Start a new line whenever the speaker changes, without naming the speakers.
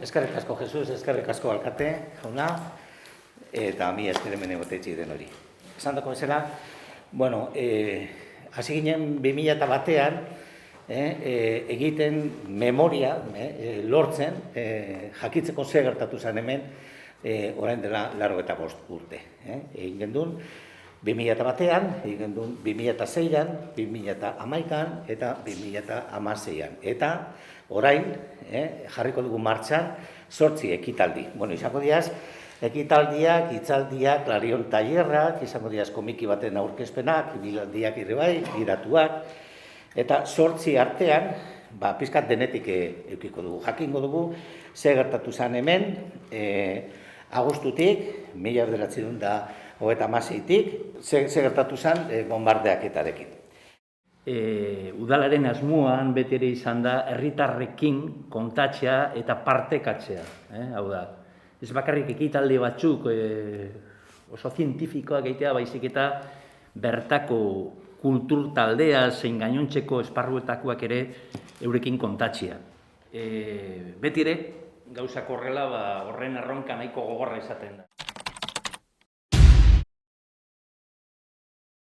Eskerrik asko Jesus, eskerrik asko alkate, jauna, eta mi esker hemen egotetxe den hori. Esan dako bezala, hasi ginen 2001an, egiten memoria, lortzen, jakitzeko ze gertatu zen hemen, orain dela 85 urte. Egin gendun, 2001an, egin gendun 2006an, 2011an eta 2016an. Eta orain, jarriko dugu martxan, 8 ekitaldi. Izango diaz, ekitaldiak, hitzaldiak, klarion tailerrak, izango diaz komiki baten aurkezpenak, ibilaldiak ere bai, biratuak, eta 8 artean, pizkat denetik eukiko dugu. Jakingo dugu, ze gertatu zen hemen, agostutik, 1936tik, ze gertatu zen bombardeaketarekin.
Udalaren asmoan beti ere izan da herritarrekin kontatzea eta partekatzea. Hau da, ez bakarrik ekitaldi batzuk oso zientifikoak egitea, baizik eta bertako kultur taldea zein gainontzeko esparruetakoak ere eurekin kontatzea. Beti ere, gauzak horrela horren erronka nahiko gogorra izaten da.